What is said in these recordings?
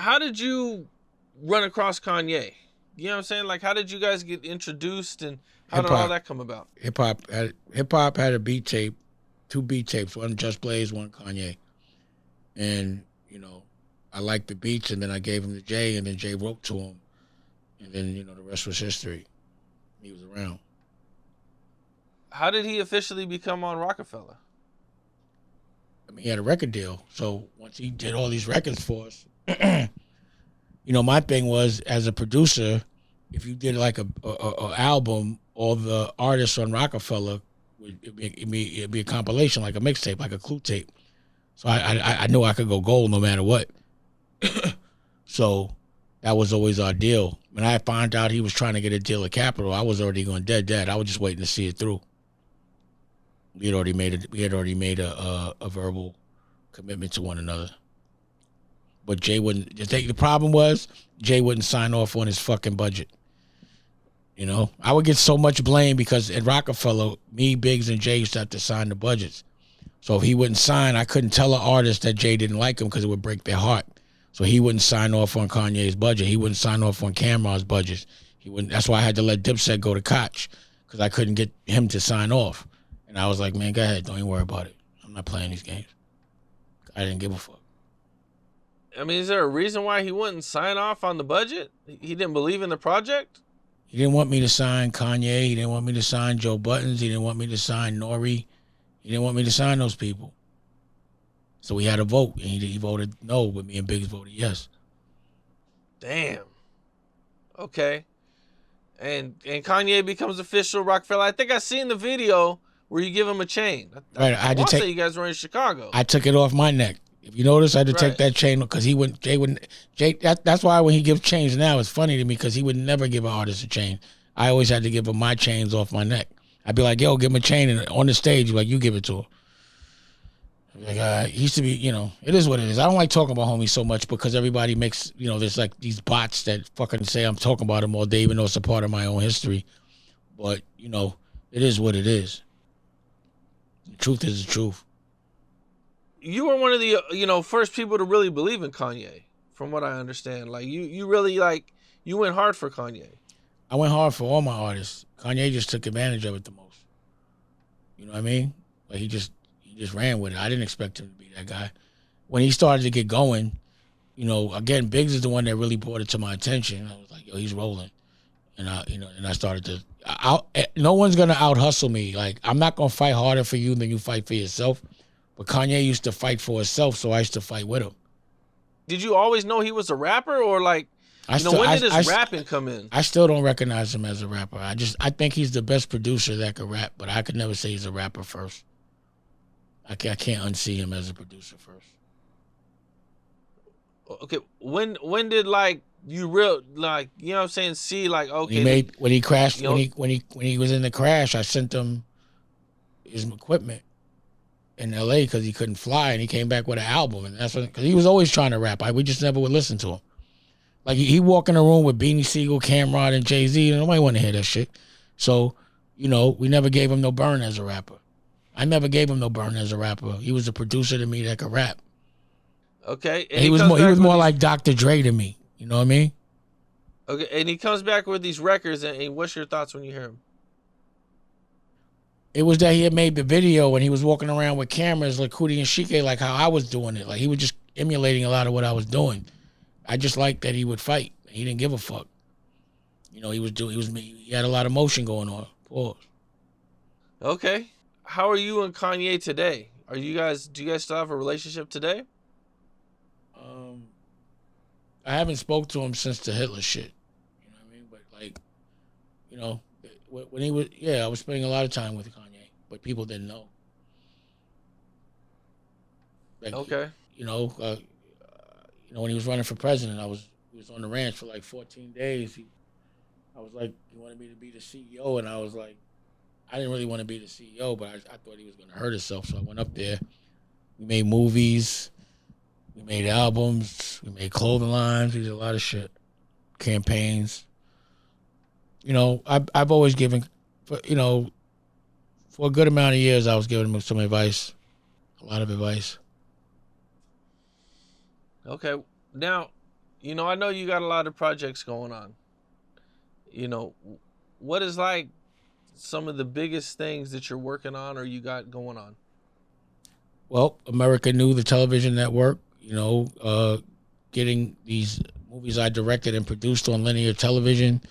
how did you run across Kanye? You know what I'm saying? Like, how did you guys get introduced, and how did all that come about? Hip hop had a beat tape, 2 beat tapes, one Just Blaze, one Kanye, and I liked the beats, and then I gave him to Jay, and then Jay wrote to him, and then the rest was history. He was around. How did he officially become on Rockefeller? I mean, he had a record deal, so once he did all these records for us, my thing was, as a producer, if you did like a album, all the artists on Rockefeller, it'd be a compilation, like a mixtape, like a clue tape. So I knew I could go gold no matter what. So that was always our deal. When I found out he was trying to get a deal at Capitol, I was already going dead. I was just waiting to see it through. We had already made a verbal commitment to one another. But Jay wouldn't. The problem was Jay wouldn't sign off on his fucking budget. I would get so much blame because at Rockefeller, me, Biggs, and Jay used to have to sign the budgets. So if he wouldn't sign, I couldn't tell an artist that Jay didn't like him because it would break their heart. So he wouldn't sign off on Kanye's budget. He wouldn't sign off on Cameron's budget. He wouldn't. That's why I had to let Dipset go to Koch, because I couldn't get him to sign off. And I was like, man, go ahead. Don't even worry about it. I'm not playing these games. I didn't give a fuck. I mean, is there a reason why he wouldn't sign off on the budget? He didn't believe in the project? He didn't want me to sign Kanye. He didn't want me to sign Joe Buttons. He didn't want me to sign NORE. He didn't want me to sign those people. So we had a vote, and he voted no, but me and Biggs voted yes. Damn. Okay. And Kanye becomes official Rockefeller. I think I seen the video where you give him a chain. Right. I had to take. You guys were in Chicago. I took it off my neck. If you notice, I had to take that chain because Jay wouldn't. That's why when he gives chains now, it's funny to me because he would never give an artist a chain. I always had to give him my chains off my neck. I'd be like, yo, give him a chain, and on the stage, like, you give it to him. Like, he used to be, it is what it is. I don't like talking about homies so much because everybody makes, there's like these bots that fucking say I'm talking about him all day, even though it's a part of my own history. But, it is what it is. The truth is the truth. You were one of the, first people to really believe in Kanye, from what I understand. Like, you really, you went hard for Kanye. I went hard for all my artists. Kanye just took advantage of it the most. You know what I mean? Like, he just ran with it. I didn't expect him to be that guy. When he started to get going, again, Biggs is the one that really brought it to my attention. I was like, yo, he's rolling. And I started to, no one's going to out-hustle me. Like, I'm not going to fight harder for you than you fight for yourself. But Kanye used to fight for himself, so I used to fight with him. Did you always know he was a rapper, or when did his rapping come in? I still don't recognize him as a rapper. I think he's the best producer that could rap, but I could never say he's a rapper first. I can't unsee him as a producer first. Okay, when did you real you know what I'm saying? See okay. When he crashed, when he was in the crash, I sent him his equipment in LA because he couldn't fly, and he came back with an album, and that's because he was always trying to rap. We just never would listen to him. Like he walk in a room with Beanie Siegel, Cameron, and Jay-Z, and nobody want to hear that shit. So, we never gave him no burn as a rapper. I never gave him no burn as a rapper. He was a producer to me that could rap. Okay, and he was more like Dr. Dre to me. You know what I mean? Okay, and he comes back with these records, and what's your thoughts when you hear him? It was that he had made the video and he was walking around with cameras like Hootie and Shike, like how I was doing it. Like he was just emulating a lot of what I was doing. I just liked that he would fight. He didn't give a fuck. He had a lot of motion going on. Pause. Okay. How are you and Kanye today? Do you guys still have a relationship today? I haven't spoke to him since the Hitler shit. You know what I mean? But when he was, I was spending a lot of time with Kanye, but people didn't know. Okay. When he was running for president, he was on the ranch for 14 days. I was like, he wanted me to be the CEO, and I was like, I didn't really want to be the CEO, but I thought he was going to hurt himself, so I went up there. We made movies, we made albums, we made clothing lines, we did a lot of shit, campaigns. I've always given, for a good amount of years, I was giving him some advice, a lot of advice. Okay. Now, You know, I know you got a lot of projects going on. You know, what is like some of the biggest things that you're working on or you got going on? Well, America Knew, the television network, getting these movies I directed and produced on linear television,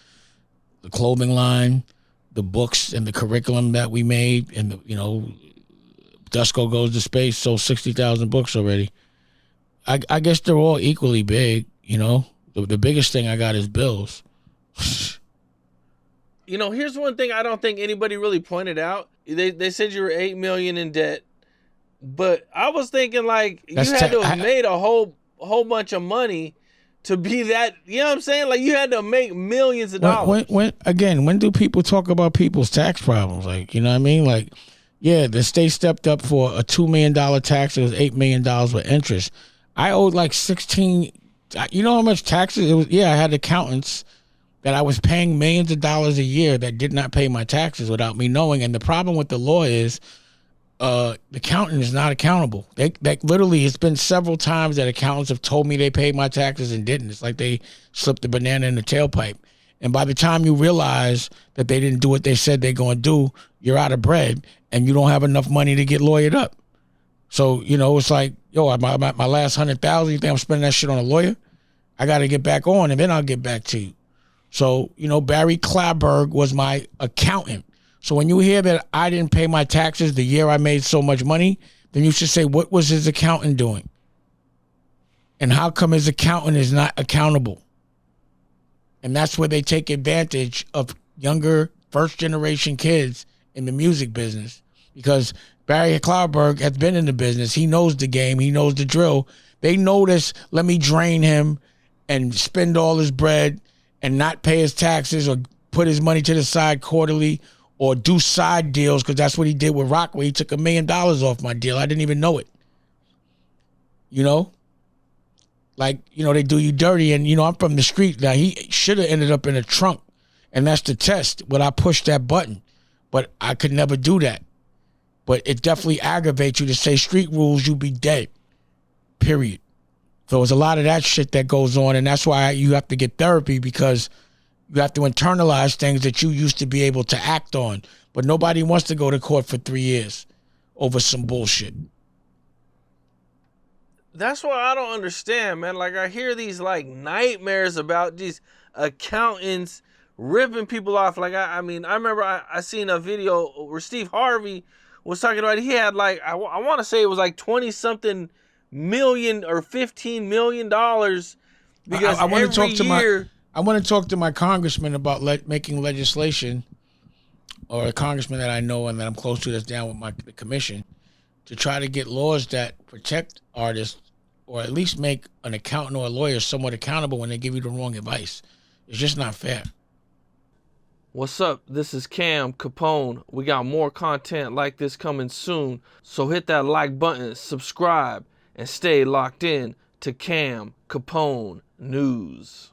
the clothing line, the books and the curriculum that we made, and Dusko Goes to Space sold 60,000 books already. I guess they're all equally big. The biggest thing I got is bills. You know, here's one thing I don't think anybody really pointed out. They said you were $8 million in debt, but I was thinking like you had to have made a whole bunch of money to be that. You know what I'm saying? Like you had to make millions of dollars. When do people talk about people's tax problems? Like, you know what I mean? Like, yeah, the state stepped up for a $2 million tax. It was $8 million with interest. I owed like 16. You know how much taxes it was? Yeah, I had accountants that I was paying millions of dollars a year that did not pay my taxes without me knowing. And the problem with the law is the accountant is not accountable. They literally, it's been several times that accountants have told me they paid my taxes and didn't. It's like they slipped the banana in the tailpipe. And by the time you realize that they didn't do what they said they're going to do, you're out of bread and you don't have enough money to get lawyered up. So, it's like, my last 100,000, you think I'm spending that shit on a lawyer? I got to get back on and then I'll get back to you. So, Barry Claberg was my accountant. So when you hear that I didn't pay my taxes the year I made so much money, then you should say, what was his accountant doing? And how come his accountant is not accountable? And that's where they take advantage of younger first-generation kids in the music business, because Barry Claberg has been in the business. He knows the game. He knows the drill. They know this. Let me drain him and spend all his bread and not pay his taxes or put his money to the side quarterly or do side deals, because that's what he did with Rock, where he took $1 million off my deal. I didn't even know it. They do you dirty. And, I'm from the street. Now, he should have ended up in a trunk, and that's the test. But I pushed that button. But I could never do that. But it definitely aggravates you to say street rules, you be dead. Period. So there's a lot of that shit that goes on, and that's why you have to get therapy, because you have to internalize things that you used to be able to act on. But nobody wants to go to court for 3 years over some bullshit. That's what I don't understand, man. Like, I hear these, like, nightmares about these accountants ripping people off. Like, I remember I seen a video where Steve Harvey was talking about, he had, like, I want to say it was, like, 20-something million or $15 million because I want to talk to my congressman about making legislation, or a congressman that I know and that I'm close to that's down with the commission, to try to get laws that protect artists, or at least make an accountant or a lawyer somewhat accountable when they give you the wrong advice. It's just not fair. What's up? This is Cam Capone. We got more content like this coming soon, so hit that like button, subscribe, and stay locked in to Cam Capone News.